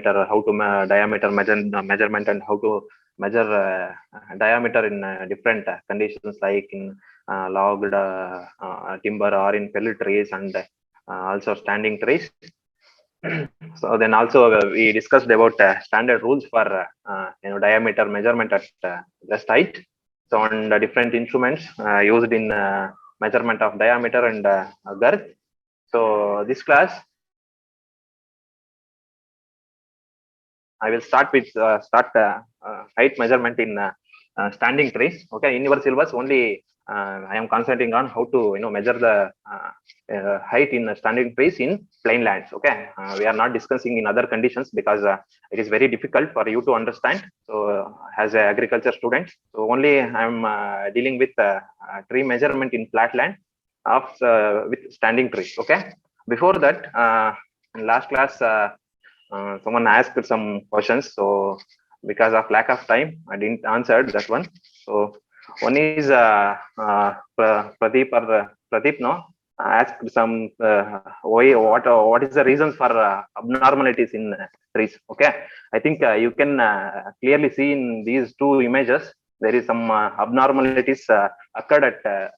how to diameter measurement, and how to measure diameter in different conditions, like in logged timber or in pellet trees, and also standing trees. So then also we discussed about standard rules for diameter measurement at breast height. So on the different instruments used in measurement of diameter and girth. So this class I will start with height measurement in standing trees. Okay, in your syllabus only I am concentrating on how to measure the height in standing trees in plain lands. Okay, we are not discussing in other conditions because it is very difficult for you to understand. So as a agriculture student, so only I am dealing with tree measurement in flat land of with standing trees. Okay, before that, in last class. Someone asked some questions, so because of lack of time I didn't answer that one. So one is Pradeep no asked some why, what is the reasons for abnormalities in trees. Okay, I think you can clearly see in these two images there is some abnormalities occurred at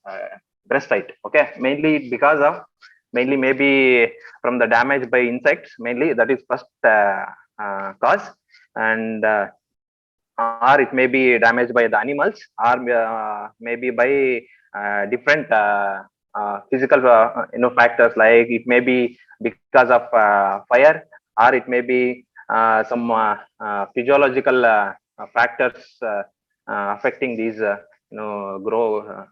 breast height. Okay, mainly because of maybe from the damage by insects, mainly that is first cause, and or it may be damaged by the animals, or maybe by different physical factors, like it may be because of fire, or it may be some physiological factors affecting these grow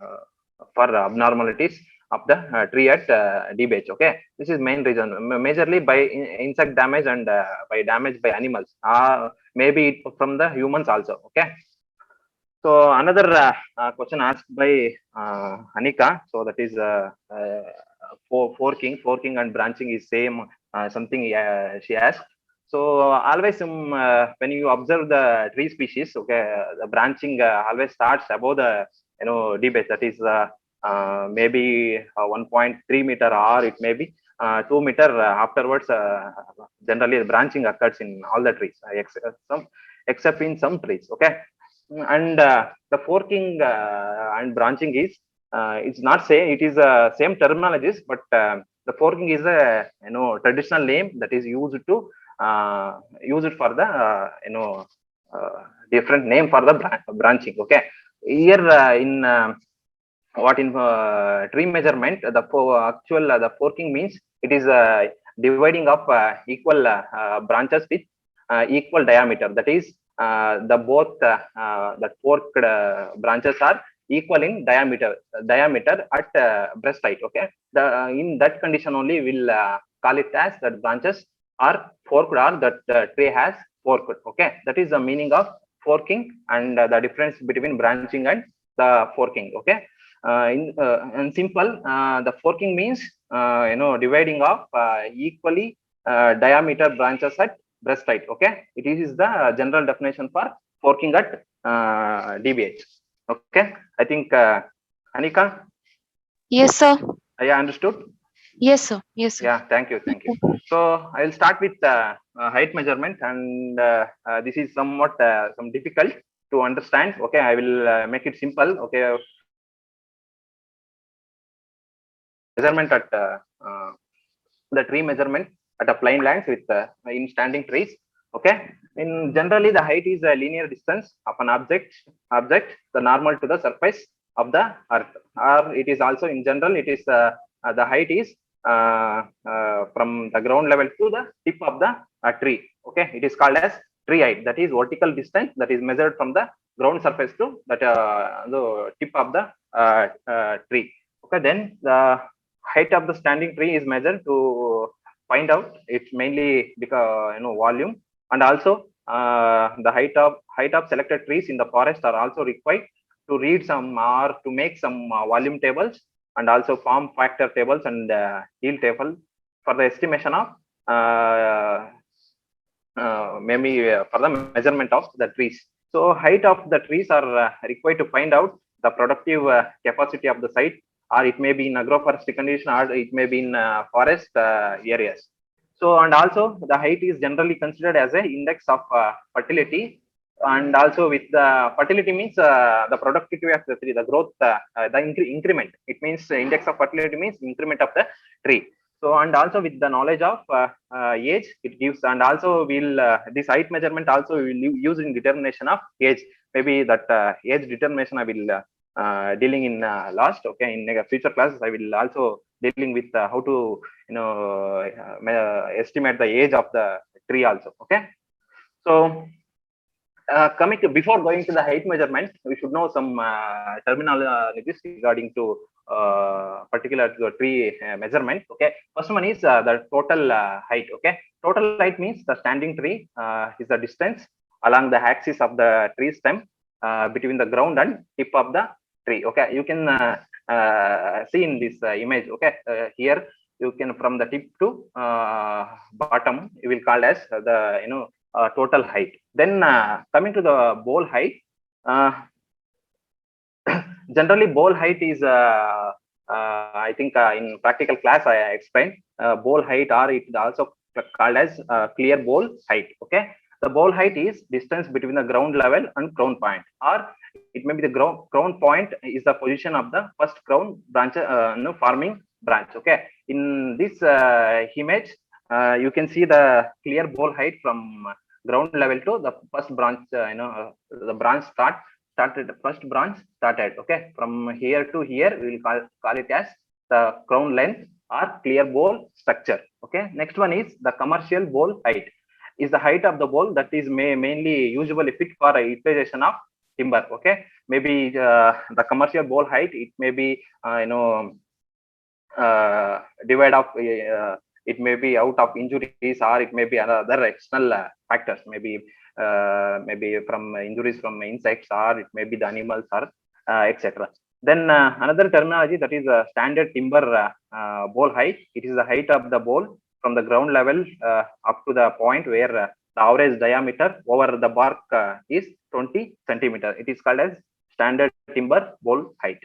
for abnormalities of the tree at DBH. Okay, this is main reason, majorly by insect damage and by damage by animals, maybe from the humans also. Okay, so another question asked by Anika, so that is forking and branching is same, something she asked. So always when you observe the tree species, okay, the branching always starts above the D base, that is maybe 1.3 meter, or it may be 2 meter afterwards. Generally the branching occurs in all the trees, except in some trees. Okay, and the forking and branching is it's not say it is same terminologies, but the forking is a traditional name that is used to use it for the different name for the branching. Okay, here in what in tree measurement, the actual the forking means it is dividing up equal branches with equal diameter. That is the both the forked branches are equal in diameter at breast height. Okay, the in that condition only we'll call it as that branches are forked, or that the tree has forked. Okay, that is the meaning of forking, and the difference between branching and the forking. Okay, in simple, the forking means dividing of equally diameter branches at breast height. Okay, it is the general definition for forking at DBH. Okay, I think Anika. Yes, sir. I understood. Yes, sir. Yes, sir. Yeah, thank you. So I will start with height measurement, and this is somewhat some difficult to understand. Okay, I will make it simple. Okay, measurement at the tree measurement at a plain lands with in standing trees. Okay, in generally the height is a linear distance of an object the normal to the surface of the earth, or it is also in general it is the height is from the ground level to the tip of the tree. Okay, it is called as tree height, that is vertical distance that is measured from the ground surface to that the tip of the tree. Okay, then the height of the standing tree is measured to find out it's mainly because volume, and also the height of selected trees in the forest are also required to read some or to make some volume tables, and also form factor tables and yield table for the estimation of maybe for the measurement of the trees. So height of the trees are required to find out the productive capacity of the site, or it may be in agroforestry condition, or it may be in forest areas. So, and also the height is generally considered as a index of fertility, and also with the fertility means the productivity of the tree, the growth, the increment. It means index of fertility means increment of the tree. So, and also with the knowledge of age, it gives, and also will this height measurement also will use in determination of age. Maybe that age determination I will dealing in last. Okay, in future classes I will also dealing with how to estimate the age of the tree also. Okay, so coming to, before going to the height measurement, we should know some terminologies regarding to particular tree measurement. Okay, first one is the total height. Okay, total height means the standing tree is the distance along the axis of the tree stem between the ground and tip of the tree. Okay, you can see in this image. Okay, here you can, from the tip to bottom, you will call as the total height. Then coming to the bole height, uh, generally bole height is I think in practical class I explained bole height, or it is also called as clear bole height. Okay, the bole height is distance between the ground level and crown point, or it may be the crown point is the position of the first crown branch, forming branch. Okay, in this image you can see the clear bole height from ground level to the first branch, the branch started, first branch started. Okay, from here to here we will call it as the crown length or clear bole structure. Okay, next one is the commercial bole height, is the height of the bole that is mainly usually fit for a utilization of timber. Okay, maybe the commercial bole height, it may be divide of it may be out of injuries, or it may be other external factors, maybe from injuries from insects, or it may be the animals, or etc. Then another terminology, that is standard timber bole height. It is the height of the bole from the ground level up to the point where the average diameter over the bark is 20 centimeter. It is called as standard timber bole height.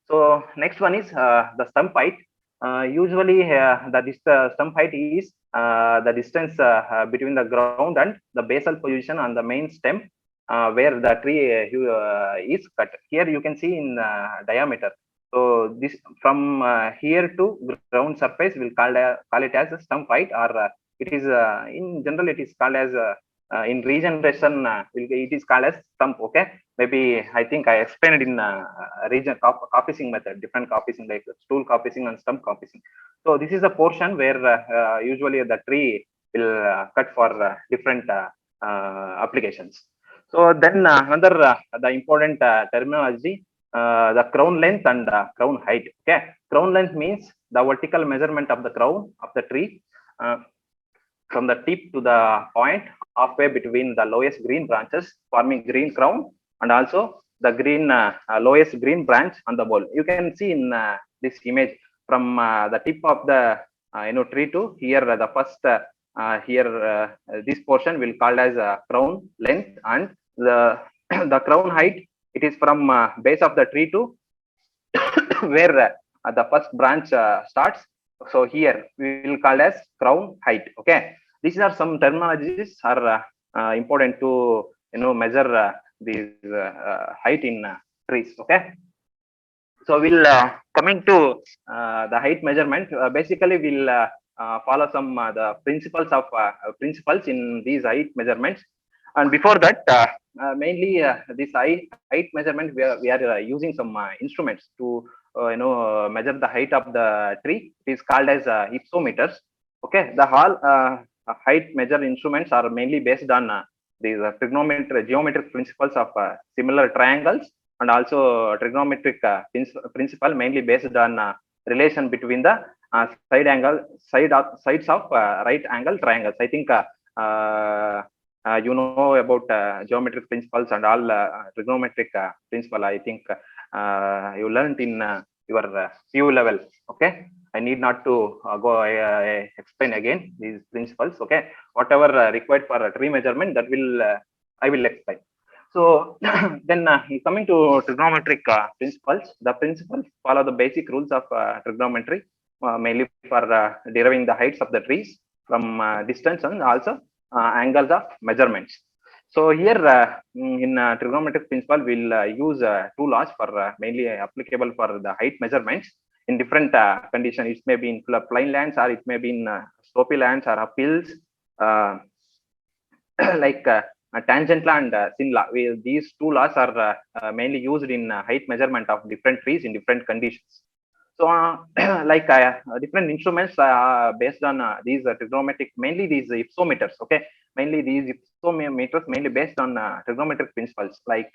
So next one is the stump height. Usually the stump height is the distance between the ground and the basal position on the main stem where the tree is cut. Here you can see in diameter. So this from here to ground surface, we'll call it as a stump height, or it is in general it is called as in regeneration it is called as stump. Okay, maybe I think I explained in region coppicing method, different coppicing like stool coppicing and stump coppicing. So this is a portion where usually the tree will cut for different applications. So then another the important terminology, the crown length and crown height. Okay, crown length means the vertical measurement of the crown of the tree from the tip to the point halfway between the lowest green branches forming green crown, and also the green lowest green branch on the bole. You can see in this image from the tip of the tree to here, the first here this portion will called as crown length, and the the crown height, it is from base of the tree to where the first branch starts. So here we will call as crown height. Okay, these are some terminologies are important to measure these height in trees. Okay, so we'll coming to the height measurement. Basically, we'll follow some the principles in these height measurements. And before that, mainly this height measurement, we are using some instruments to measure the height of the tree. It is called as hypsometers. Okay, the all height measure instruments are mainly based on these geometric principles of similar triangles, and also trigonometric principle mainly based on relation between the sides of right angle triangles. I think you know about geometric principles and all trigonometric principle. I think you learned in your PU level. Okay, I need not to go explain again these principles. Okay, whatever required for a tree measurement, that will I will explain. So then coming to trigonometric principles, the principles follow the basic rules of trigonometry, mainly for deriving the heights of the trees. from distance and also angles of measurements. So here in trigonometric principle, we'll use two laws for mainly applicable for the height measurements in different conditions. It may be in plain lands, or it may be in slopy lands or uphills, like tangent law and sin law. These two laws are mainly used in height measurement of different trees in different conditions. So, like different instruments based on these trigonometric, mainly these ipsometers. Okay, mainly these ipsometers, mainly based on trigonometric principles, like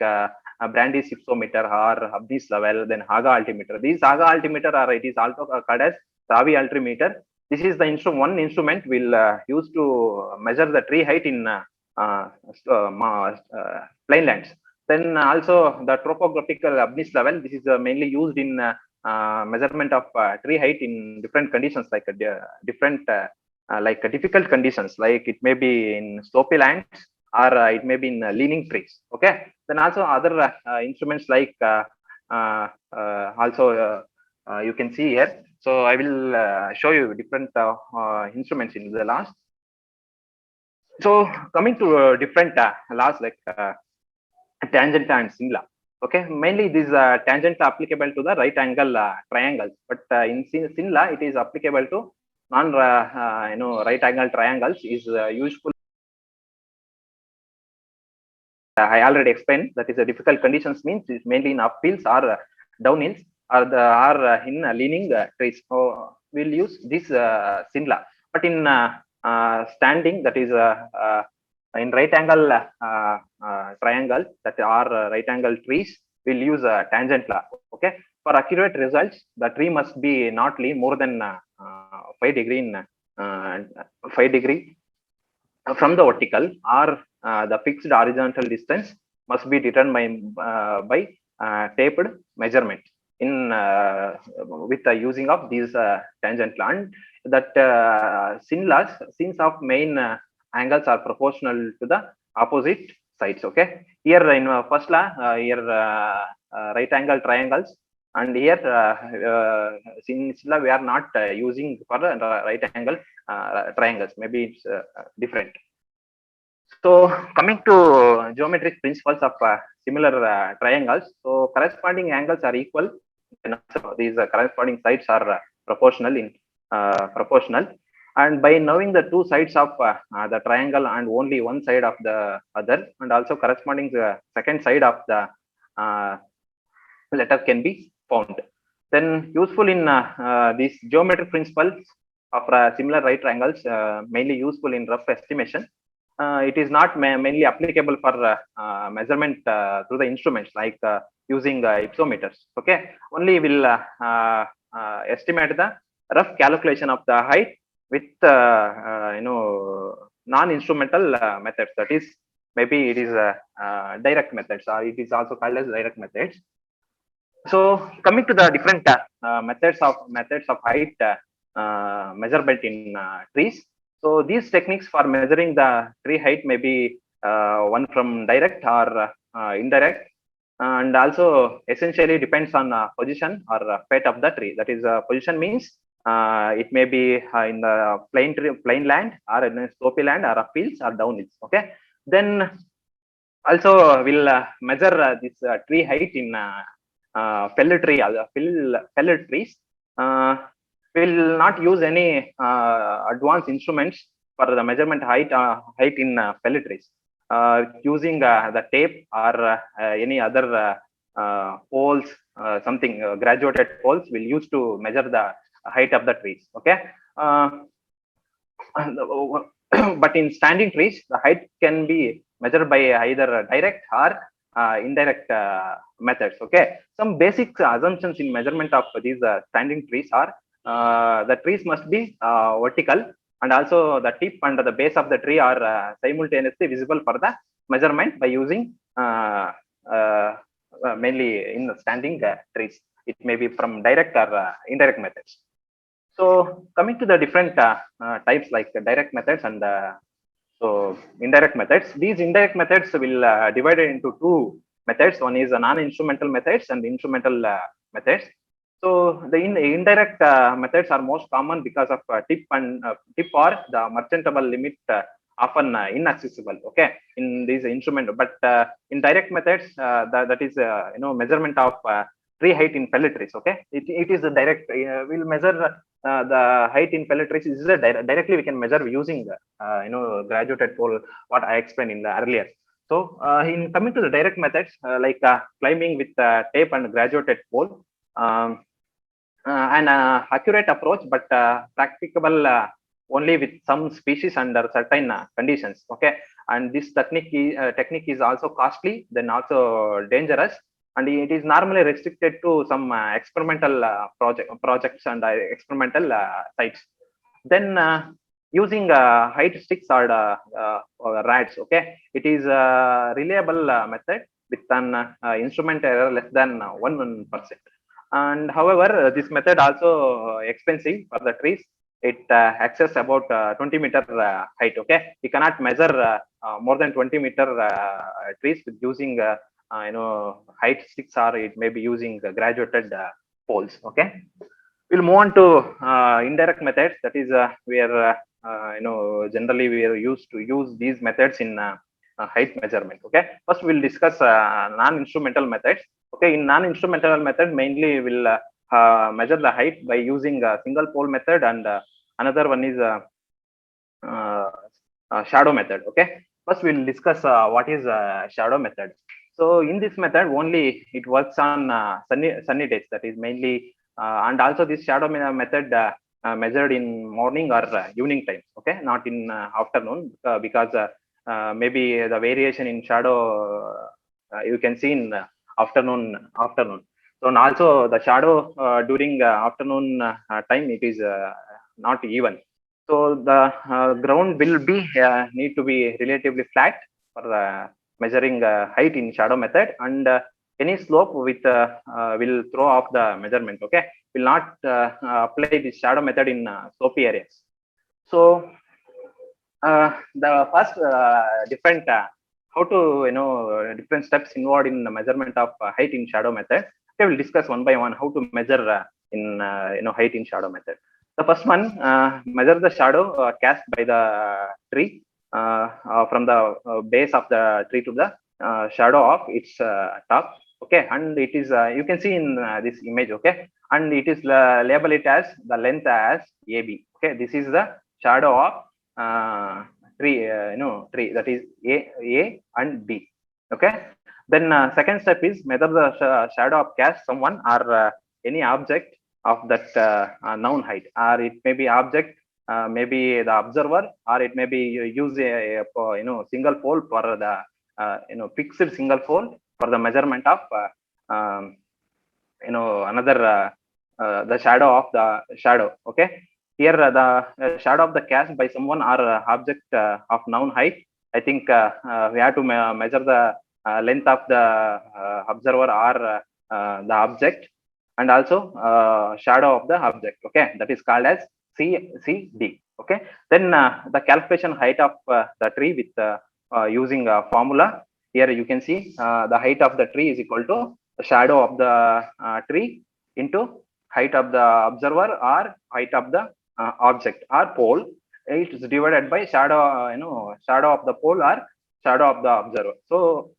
Brandeis ipsometer or Abney's level, then Haga altimeter. These Haga altimeter, or it is also called as Rabi altimeter. This is the one instrument will use to measure the tree height in plain lands. Then also the topographical Abney's level. This is mainly used in measurement of tree height in different conditions, like different like difficult conditions, like it may be in slopy lands, or it may be in leaning trees. Okay, then also other instruments like also you can see here. So I will show you different instruments in the last. So coming to different laws like tangent and sin law. Okay, mainly this tangent applicable to the right angle triangles, but in sin law it is applicable to non right angle triangles. Is useful. I already explained that is a difficult conditions, means is mainly in uphills or downhills, or the or in leaning trees. So we'll use this sin law. But in standing, that is in right angle triangle, that are right angle trees, we'll use a tangent law. Okay, for accurate results, the tree must be not lean more than 5 degree in 5 degree from the vertical, or the fixed horizontal distance must be determined by taped measurement in with the using of these tangent law. And that sins of main angles are proportional to the opposite sides. Okay, here in first law, here right angle triangles, and here since we are not using for right angle triangles, maybe it's different. So coming to geometric principles of similar triangles, so corresponding angles are equal, and also these corresponding sides are proportional. And by knowing the two sides of the triangle and only one side of the other, and also corresponding second side of the letter can be found. Then useful in these geometric principles of similar right triangles, mainly useful in rough estimation. It is not mainly applicable for measurement through the instruments, like using ipsometers. Okay, only will estimate the rough calculation of the height with non-instrumental methods. That is, maybe it is direct methods, or it is also called as direct methods. So coming to the different methods of height measurement in trees. So these techniques for measuring the tree height may be one from direct or indirect, and also essentially depends on position or fate of the tree. That is, position means it may be in the plain land, or in a slopy land, or uphills or downhills. Okay, then also we'll measure this tree height in felled trees. Will not use any advanced instruments for the measurement height in felled trees. Using the tape or any other poles, something graduated poles will use to measure the height of the trees. Okay, but in standing trees, the height can be measured by either direct or indirect methods. Okay, some basic assumptions in measurement of these standing trees are the trees must be vertical, and also the tip and the base of the tree are simultaneously visible for the measurement by using mainly in the standing trees. It may be from direct or indirect methods. So coming to the different types, like direct methods and so indirect methods. These indirect methods will divided into two methods. One is non-instrumental methods and instrumental methods. So the indirect methods are most common because of tip or the merchantable limit often inaccessible. Okay, in these instrument, but in direct methods, that is measurement of tree height in pellet trees. Okay, it is a direct. We'll measure the height in pellet trees. Is a directly we can measure using graduated pole. What I explained in the earlier. So in coming to the direct methods like climbing with tape and graduated pole. An accurate approach, but practicable only with some species under certain conditions. Okay, and this technique is also costly, then also dangerous, and it is normally restricted to some experimental projects and experimental sites. Then using height sticks or rads. Okay, it is a reliable method with an instrument error less than 1%. And however, this method also expensive for the trees. It access about 20-meter height. Okay, we cannot measure more than 20-meter trees with using height sticks, or it may be using graduated poles. Okay, we'll move on to indirect methods. That is where generally we are used to use these methods in height measurement. Okay, first we'll discuss non-instrumental methods. Okay, in non-instrumental method, mainly we'll measure the height by using a single pole method, and another one is uh, shadow method. Okay, first we'll discuss what is shadow method. So in this method only it works on sunny days, that is mainly and also this shadow method measured in morning or evening time. Okay, not in afternoon, because maybe the variation in shadow you can see in afternoon. So and also the shadow during afternoon time, it is not even. So the ground will be need to be relatively flat for measuring height in shadow method, and any slope with will throw off the measurement. Okay, will not apply the shadow method in slopey areas. So the first different how to different steps involved in the measurement of height in shadow method. Okay, we'll discuss one by one how to measure in height in shadow method. The first one, measure the shadow cast by the tree from the base of the tree to the shadow of its top. Okay, and it is you can see in this image. Okay, and it is label it as the length as AB. Okay, this is the shadow of tree, tree, that is A and B. Okay, then second step is measure the shadow of cast someone or any object of that known height, or it may be object, maybe the observer, or it may be use a single pole for the fixed single pole for the measurement of another the shadow of the shadow. Okay, here the shadow of the cast by someone or object of known height. I think we have to measure the length of the observer or the object, and also shadow of the object. Okay, that is called as CCD. Okay, then the calculation height of the tree with using a formula. Here you can see the height of the tree is equal to the shadow of the tree into height of the observer or height of the object or pole. It is divided by shadow shadow of the pole or shadow of the observer. So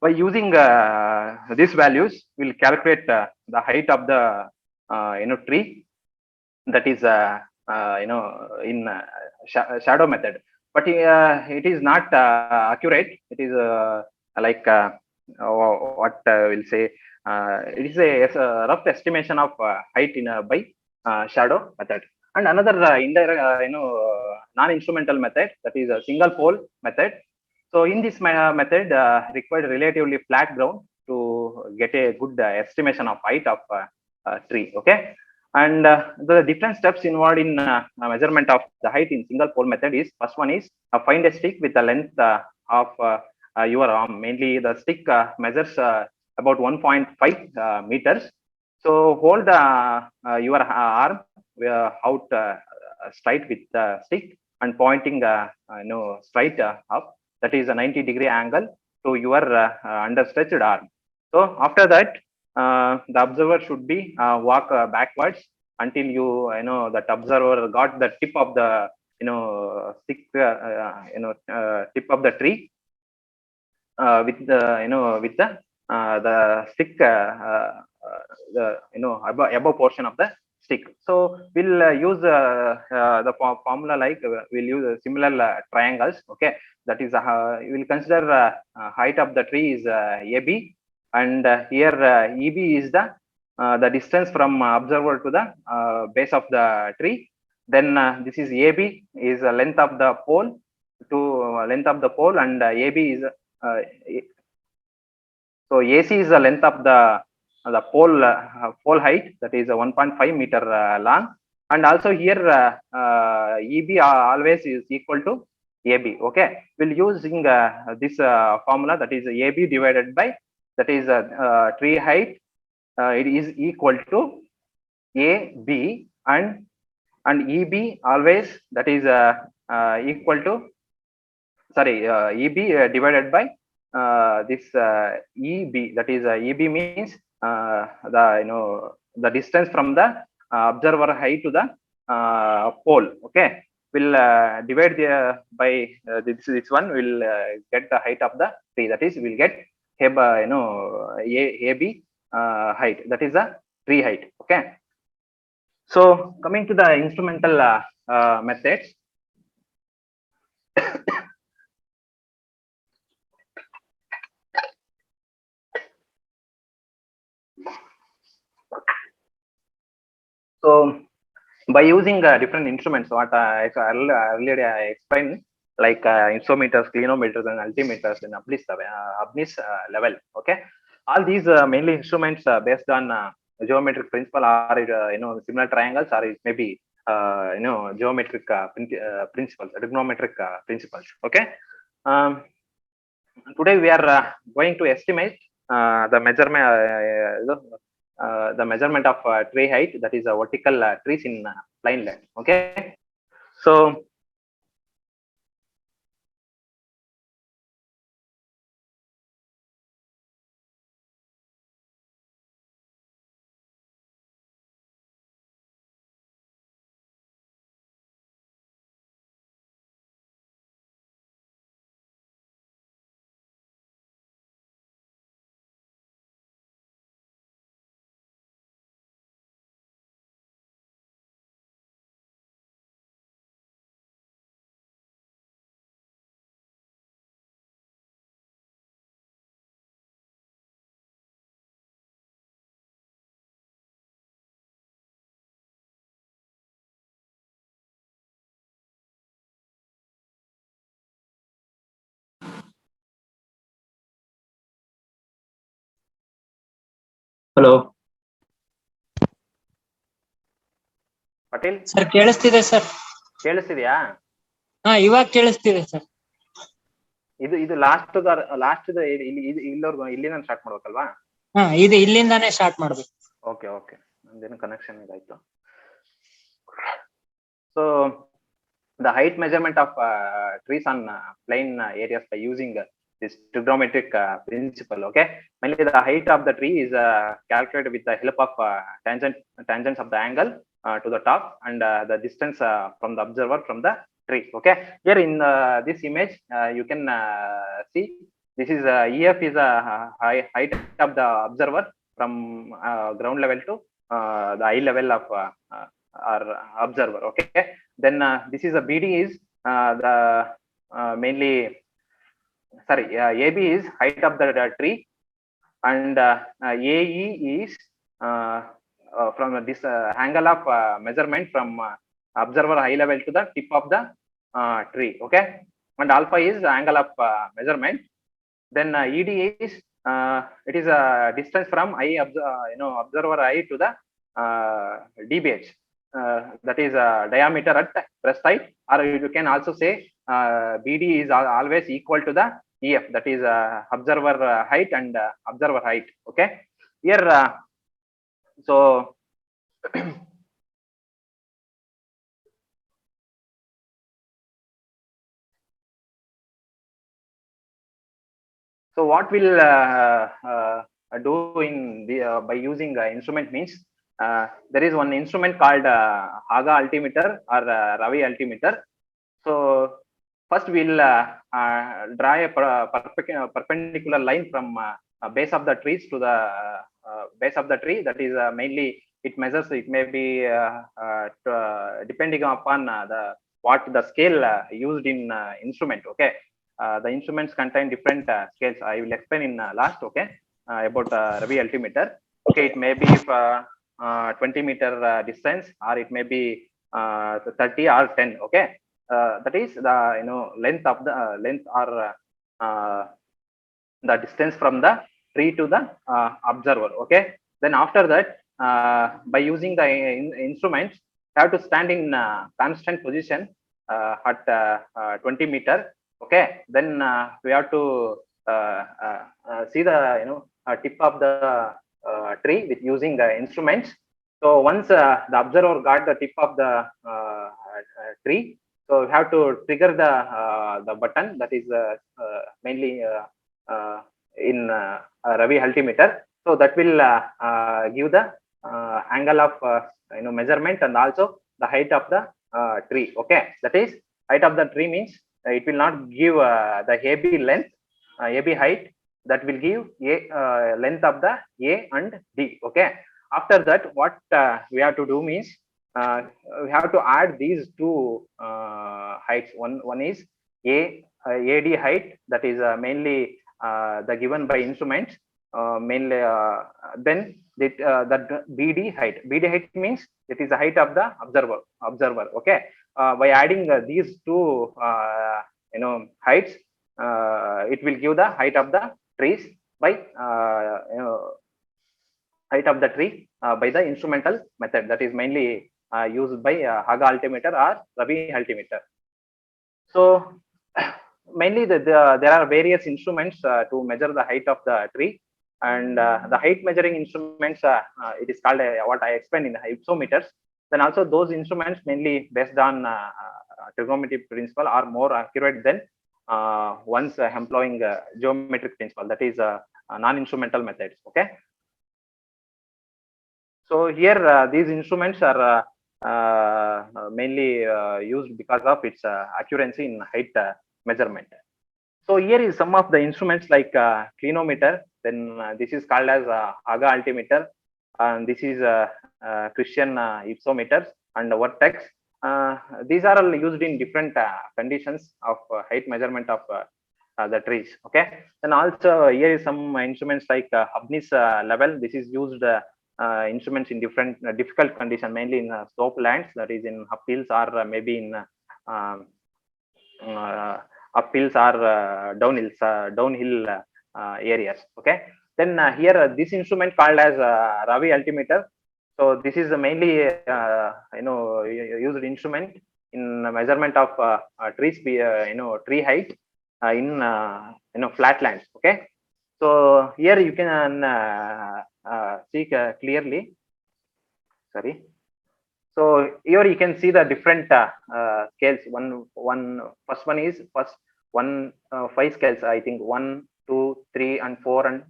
by using these values, we'll calculate the height of the tree, that is in shadow method. But it is not accurate. It is like what we'll say, it is a rough estimation of height in by shadow method. And another indirect non-instrumental method, that is a single pole method. So in this method required relatively flat ground to get a good estimation of height of tree. Okay, and the different steps involved in measurement of the height in single pole method is, first one is find a stick with the length of your arm. Mainly the stick measures about 1.5 meters. So hold your arm out straight with the stick and pointing straight up, that is a 90-degree angle to your understretched arm. So after that, the observer should be walk backwards until that observer got the tip of the stick, tip of the tree, with the the stick, the above portion of the stick. So we'll use the formula, like we'll use similar triangles. Okay, that is we'll consider height of the tree is AB, and here EB is the distance from observer to the base of the tree. Then this is AB is the length of the pole to length of the pole, and AB is uh, so AC is the length of the pole height, that is 1.5 meter long, and also here EB always is equal to AB. Okay, we'll using this formula, that is AB divided by, that is tree height, it is equal to AB, and EB always, that is equal to, sorry, EB divided by this EB, that is EB means the distance from the observer height to the pole. Okay, we'll divide by this one, will get the height of the tree, that is we'll get AB height, that is the tree height. Okay, so coming to the instrumental methods. So by using different instruments, what I earlier I explained, like insometers, clinometers, and altimeters in Abnis level. Okay, all these mainly instruments based on geometric principle, or similar triangles, or it may be geometric principles, trigonometric principles. Okay, today we are going to estimate the measurement, the measurement of tree height, that is a vertical trees in plain land. Okay, so hello Patel sir ಕೇಳಿಸ್ತಿದೆ sir. ಕೇಳಿಸ್ತಿದ್ಯಾ? ಇವಾಗ ಕೇಳಿಸ್ತಿದೆ sir. ಇದು last ಇಲ್ಲಿವರೆಗೂ ಇಲ್ಲಿಂದ start ಮಾಡ್ಬೇಕಲ್ವಾ? ಇದು ಇಲ್ಲಿಂದಾನೇ start ಮಾಡ್ಬೇಕು. Okay okay, ನಂದೇನು ಕನೆಕ್ಷನ್ ಇದಾಯ್ತು. So the height measurement of trees on plain areas by using this trigonometric principle. Okay, mainly the height of the tree is calculated with the help of tangents of the angle to the top, and the distance from the observer from the tree. Okay, here in this image you can see this is EF is a height of the observer from ground level to the eye level of our observer. Okay, then this is a BD is the mainly, sorry, AB is height of the tree, and AE is from this angle of measurement from observer eye level to the tip of the tree. Okay, and alpha is the angle of measurement. Then ED is it is a distance from observer eye to the DBH. That is diameter at rest height, or you can also say BD is always equal to the EF, that is observer height and observer height. Okay, here so so what will do in the by using instrument means there is one instrument called Haga altimeter or Ravi altimeter. So first we'll draw a perpendicular line from base of the trees to the base of the tree. That is mainly it measures. It may be depending upon the what the scale used in instrument. Okay, the instruments contain different scales. I will explain in last. Okay, about Ravi altimeter. Okay, it may be 20-meter distance, or it may be 30 or 10. Okay, that is the length of the length or the distance from the tree to the observer. Okay, then after that by using the instruments, have to stand in constant position at 20-meter. Okay, then we have to see the tip of the tree with using the instruments. So once the observer got the tip of the tree, so we have to trigger the button that is mainly in Ravi altimeter. So that will give the angle of measurement and also the height of the tree. Okay, that is height of the tree means it will not give the AB length, AB height. That will give a length of the A and D. Okay, after that what we have to do means we have to add these two heights. One is AD height, that is mainly the given by instruments, mainly then that BD height. BD height means it is the height of the observer. Okay, by adding these two heights, it will give the height of the trees by height of the tree by the instrumental method, that is mainly used by Haga altimeter or Ravi altimeter. So mainly there are various instruments to measure the height of the tree, and the height measuring instruments it is called what I explained in the hypsometers. Then also those instruments mainly based on trigonometric principle are more accurate than once employing geometric principle, that is non-instrumental methods. Okay, so here these instruments are mainly used because of its accuracy in height measurement. So here is some of the instruments like clinometer. Then this is called as Haga altimeter, and this is Christian hypsometers and Vertex. These are all used in different conditions of height measurement of the trees. Okay, and also here is some instruments like Hubny's level. This is used instruments in different difficult condition, mainly in slope lands, that is in uphills or maybe in uphills or downhill areas. Okay, then here this instrument called as Ravi altimeter. So this is mainly used instrument in measurement of trees, tree height in flatlands. Okay, so here you can see clearly. Sorry. So here you can see the different scales. First one is 5 scales. I think 1, 2, 3, and 4 and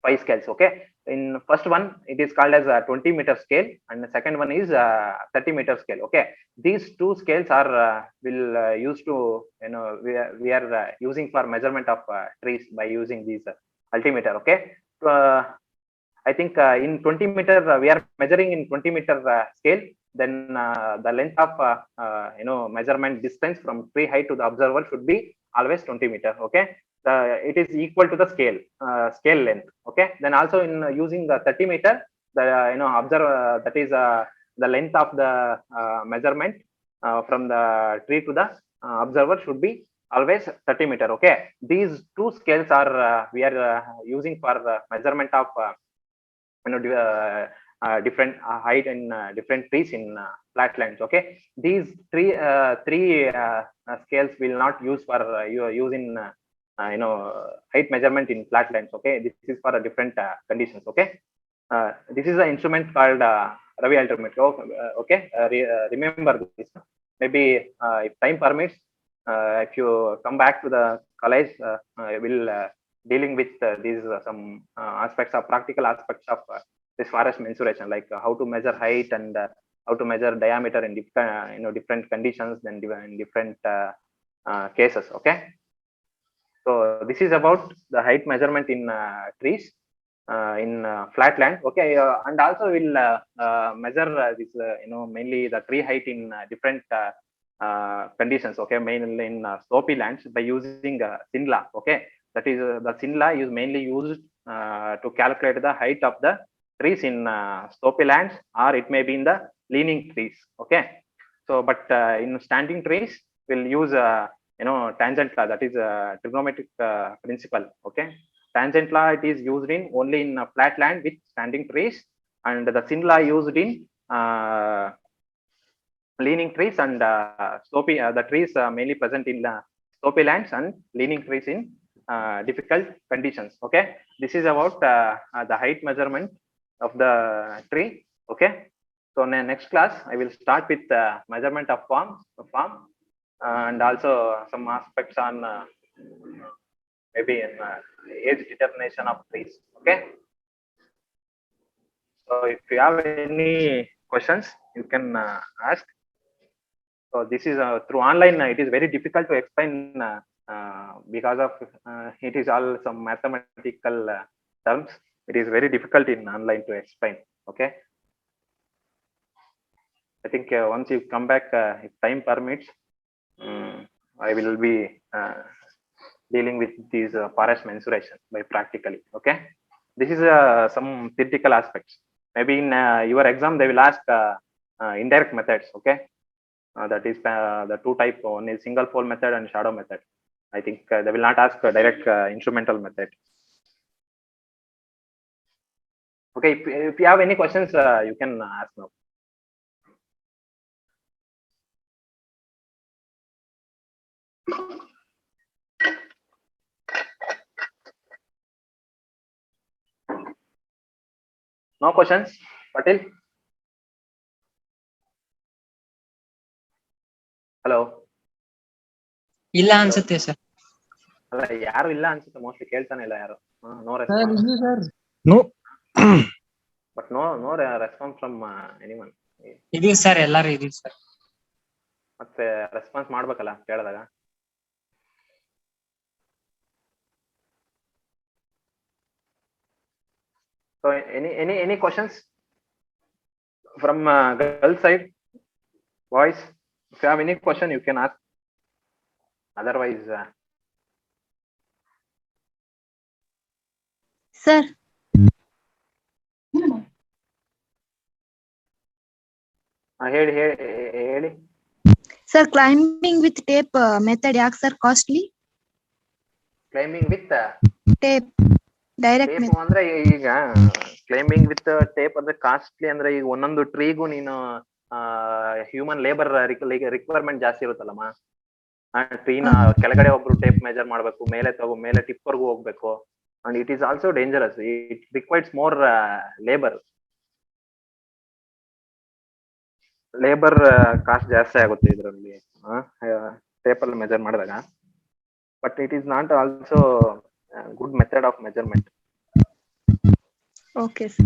5 scales. Okay. In first one, it is called as a 20-meter scale, and the second one is 30-meter scale. Okay. These two scales are will use to we are using for measurement of trees by using these altimeter. Okay. I think in 20-meter we are measuring in 20-meter scale. Then the length of measurement distance from tree height to the observer should be always 20 meter. Okay, it is equal to the scale length. Okay, then also in using the 30 meter, the observer, that is the length of the measurement from the tree to the observer should be always 30 meter. Okay, these two scales are we are using for measurement of different height and different trees in flatlands. Okay, these three scales will not use for use in height measurement in flatlands. Okay, this is for different conditions. Okay, this is an instrument called Ravi altimeter. Okay, remember this. Maybe if time permits, if you come back to the college, I will dealing with these some aspects of practical aspects of this forest mensuration, like how to measure height and how to measure diameter in different conditions, then in different cases. Okay, so this is about the height measurement in trees in flat land. Okay, and also we'll measure this mainly the tree height in different conditions. Okay, mainly in slopy lands by using SINLA. Okay, that is the SINLA is mainly used to calculate the height of the trees in slopy lands, or it may be in the leaning trees. Okay, so but in standing trees we'll use tangent law, that is trigonometric principle. Okay, tangent law, it is used in only in flat land with standing trees, and the SINLA used in leaning trees and slopy, the trees mainly present in slopy lands and leaning trees in difficult conditions. Okay, this is about the height measurement of the tree. Okay, so in the next class I will start with measurement of farm and also some aspects on maybe in age determination of trees. Okay, so if you have any questions you can ask. So this is through online, it is very difficult to explain because of it is all some mathematical terms. It is very difficult in online to explain. Okay, I think once you come back, if time permits, I will be dealing with these forest mensuration by practically. Okay, this is some theoretical aspects. Maybe in your exam they will ask indirect methods. Okay, that is the two type. One is single pole method and shadow method. I think they will not ask direct instrumental method. Okay, if you have any questions, you can ask now. No questions, Patil? Hello. ಇಲ್ಲ ಅನ್ಸುತ್ತೆ sir. ಅಲ್ಲ ಯಾರು ಇಲ್ಲ ಅನ್ಸುತ್ತೆ, mostly ಕೇಳ್ತಾನೆ ಇಲ್ಲ ಯಾರು. No response. No. But no response from anyone. ಇದೀವಿ ಸರ್, ಎಲ್ಲಾರು ಇದೀವಿ ಸರ್. ಮತ್ತೆ ರೆಸ್ಪಾನ್ಸ್ ಮಾಡ್ಬೇಕಲ್ಲ ಕೇಳಿದಾಗ. So any questions from girl side, boys? If you have any question, you can ask. Otherwise, Sir, ಹೇಳಿ. sir, climbing with tape method ಯಾಕೆ sir costly? Climbing with Tape, direct tape method. ಅಂದ್ರೆ ಈಗ climbing with tape ಅಂದ್ರೆ costly. ಅಂದ್ರೆ ಈಗ ಒಂದೊಂದು ಟ್ರೀಗೂ ನೀನು human labour requirement ಜಾಸ್ತಿ ಇರುತ್ತಲ್ಲಮ್ಮ. ಆ ಟ್ರೀನ ಕೆಳಗಡೆ ಒಬ್ರು ಟೇಪ್ ಮೆಜರ್ ಮಾಡ್ಬೇಕು, ಮೇಲೆ ಟಿಪ್ ವರ್ಗೂ ಹೋಗ್ಬೇಕು. And it is also dangerous. It requires more labour cost ಜಾಸ್ತಿ ಆಗುತ್ತೆ ಇದರಲ್ಲಿ ಟೇಪ್ ಅಲ್ಲಿ ಮೆಜರ್ ಮಾಡಿದಾಗ. But it is not also good method of measurement. Okay, sir.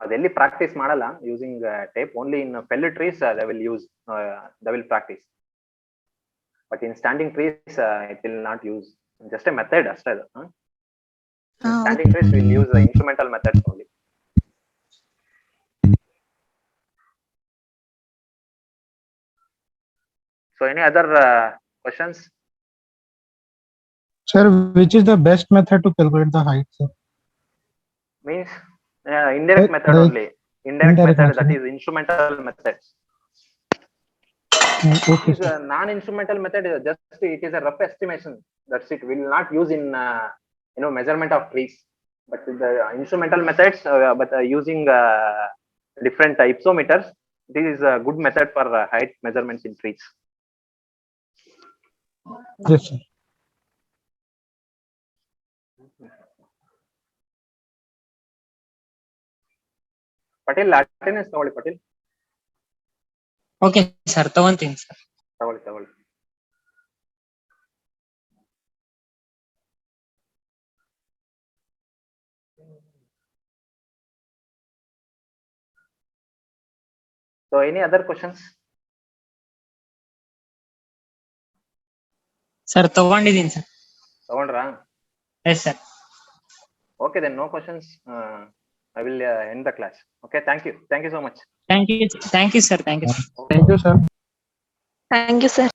ಅದೆಲ್ಲಿ ಪ್ರಾಕ್ಟೀಸ್ ಮಾಡಲ್ಲ using tape. Only in felled trees they will practise. But in standing trees it will not use. Just a method ಅಷ್ಟೇ ಅದು. Standing trees will use instrumental methods only. So any other questions? Sir, which is the best method to calculate the height, sir? Means indirect method only. Indirect method, that is instrumental methods. Okay, It is a non-instrumental method. Just it is a rough estimation. That's it. We will not use in measurement of trees. But the instrumental methods, but using different hypsometers, this is a good method for height measurements in trees. yes, sir. Patil, attendance ತಗೊಳ್ಳಿ Patil. Okay sir ತಗೊಂತೀನಿ ಸರ್. ತಗೊಳ್ಳಿ. So any other questions? Sir ತಗೊಂಡಿದ್ದೀನಿ ಸರ್. ತಗೊಂಡ್ರಾ? Yes sir. Okay, then no questions. I will end the class. Okay, thank you so much. Thank you sir. Thank you, sir. Thank you, sir.